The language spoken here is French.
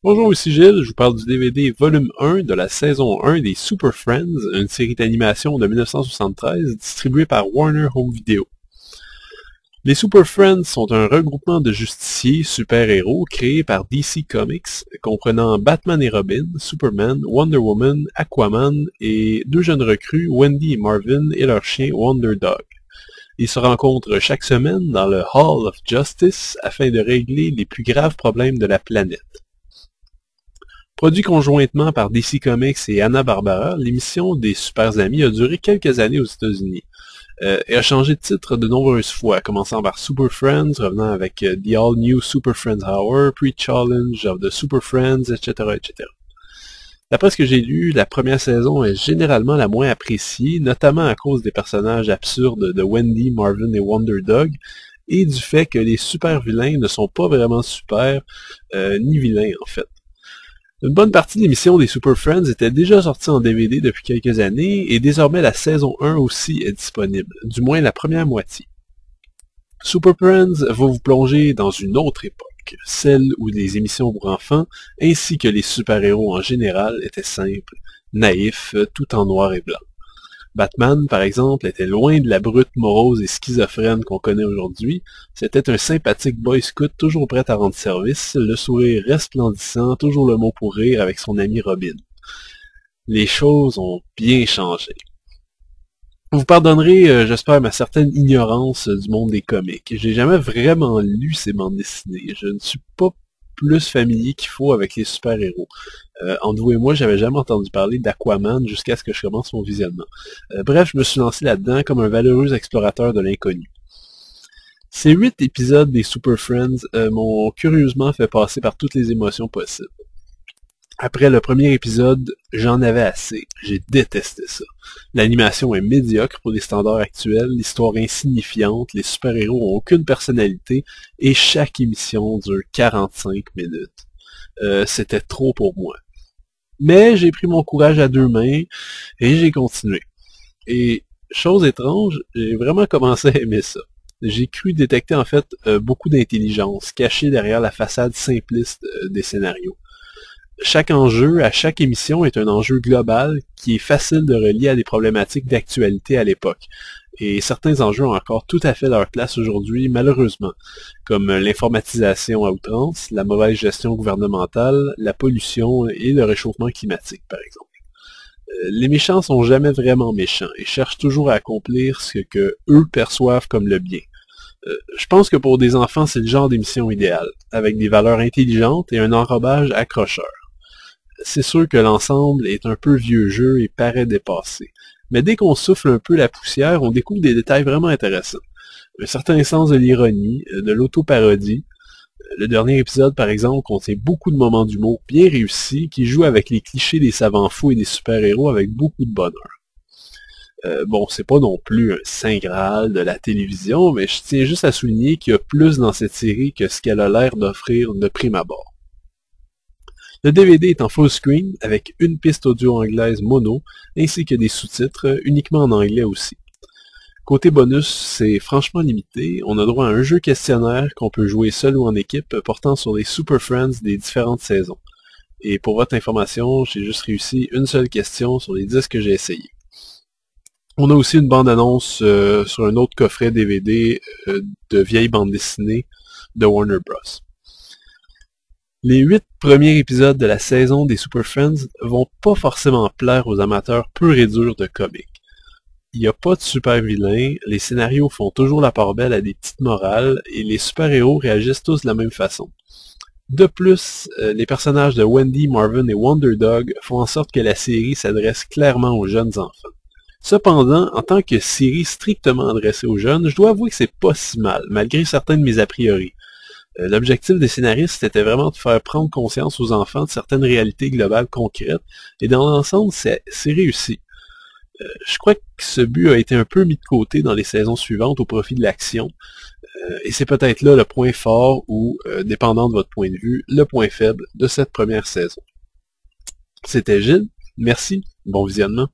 Bonjour, ici Gilles, je vous parle du DVD volume 1 de la saison 1 des Super Friends, une série d'animation de 1973 distribuée par Warner Home Video. Les Super Friends sont un regroupement de justiciers super-héros créés par DC Comics, comprenant Batman et Robin, Superman, Wonder Woman, Aquaman et deux jeunes recrues, Wendy et Marvin, et leur chien Wonder Dog. Ils se rencontrent chaque semaine dans le Hall of Justice afin de régler les plus graves problèmes de la planète. Produit conjointement par DC Comics et Hanna-Barbera, l'émission des Super Amis a duré quelques années aux États-Unis et a changé de titre de nombreuses fois, commençant par Super Friends, revenant avec The All New Super Friends Hour, Pre-Challenge of the Super Friends, etc., etc. D'après ce que j'ai lu, la première saison est généralement la moins appréciée, notamment à cause des personnages absurdes de Wendy, Marvin et Wonder Dog, et du fait que les super vilains ne sont pas vraiment super, ni vilains en fait. Une bonne partie de l'émission des Super Friends était déjà sortie en DVD depuis quelques années, et désormais la saison 1 aussi est disponible, du moins la première moitié. Super Friends va vous plonger dans une autre époque, celle où les émissions pour enfants, ainsi que les super-héros en général, étaient simples, naïfs, tout en noir et blanc. Batman, par exemple, était loin de la brute morose et schizophrène qu'on connaît aujourd'hui. C'était un sympathique boy scout toujours prêt à rendre service, le sourire resplendissant, toujours le mot pour rire avec son ami Robin. Les choses ont bien changé. Vous pardonnerez, j'espère, ma certaine ignorance du monde des comics. J'ai jamais vraiment lu ces bandes dessinées. Je ne suis pas plus familier qu'il faut avec les super-héros. Entre vous et moi, j'avais jamais entendu parler d'Aquaman jusqu'à ce que je commence mon visionnement. Bref, je me suis lancé là-dedans comme un valeureux explorateur de l'inconnu. Ces 8 épisodes des Super Friends m'ont curieusement fait passer par toutes les émotions possibles. Après le premier épisode, j'en avais assez. J'ai détesté ça. L'animation est médiocre pour les standards actuels, l'histoire insignifiante, les super-héros ont aucune personnalité, et chaque émission dure 45 minutes. C'était trop pour moi. Mais j'ai pris mon courage à deux mains, et j'ai continué. Et, chose étrange, j'ai vraiment commencé à aimer ça. J'ai cru détecter en fait beaucoup d'intelligence cachée derrière la façade simpliste des scénarios. Chaque enjeu, à chaque émission, est un enjeu global qui est facile de relier à des problématiques d'actualité à l'époque. Et certains enjeux ont encore tout à fait leur place aujourd'hui, malheureusement, comme l'informatisation à outrance, la mauvaise gestion gouvernementale, la pollution et le réchauffement climatique, par exemple. Les méchants sont jamais vraiment méchants et cherchent toujours à accomplir ce que eux perçoivent comme le bien. Je pense que pour des enfants, c'est le genre d'émission idéale, avec des valeurs intelligentes et un enrobage accrocheur. C'est sûr que l'ensemble est un peu vieux jeu et paraît dépassé. Mais dès qu'on souffle un peu la poussière, on découvre des détails vraiment intéressants. Un certain sens de l'ironie, de l'auto-parodie. Le dernier épisode, par exemple, contient beaucoup de moments d'humour bien réussis qui jouent avec les clichés des savants fous et des super-héros avec beaucoup de bonheur. Bon, c'est pas non plus un saint graal de la télévision, mais je tiens juste à souligner qu'il y a plus dans cette série que ce qu'elle a l'air d'offrir de prime abord. Le DVD est en full screen avec une piste audio anglaise mono ainsi que des sous-titres uniquement en anglais aussi. Côté bonus, c'est franchement limité. On a droit à un jeu questionnaire qu'on peut jouer seul ou en équipe portant sur les Super Friends des différentes saisons. Et pour votre information, j'ai juste réussi une seule question sur les 10 que j'ai essayé. On a aussi une bande-annonce sur un autre coffret DVD de vieilles bandes dessinées de Warner Bros. Les 8 premiers épisodes de la saison des Super Friends vont pas forcément plaire aux amateurs purs et durs de comics. Il n'y a pas de super vilains, les scénarios font toujours la part belle à des petites morales, et les super-héros réagissent tous de la même façon. De plus, les personnages de Wendy, Marvin et Wonder Dog font en sorte que la série s'adresse clairement aux jeunes enfants. Cependant, en tant que série strictement adressée aux jeunes, je dois avouer que c'est pas si mal, malgré certains de mes a priori. L'objectif des scénaristes était vraiment de faire prendre conscience aux enfants de certaines réalités globales concrètes, et dans l'ensemble, c'est réussi. Je crois que ce but a été un peu mis de côté dans les saisons suivantes au profit de l'action, et c'est peut-être là le point fort ou, dépendant de votre point de vue, le point faible de cette première saison. C'était Gilles, merci, bon visionnement.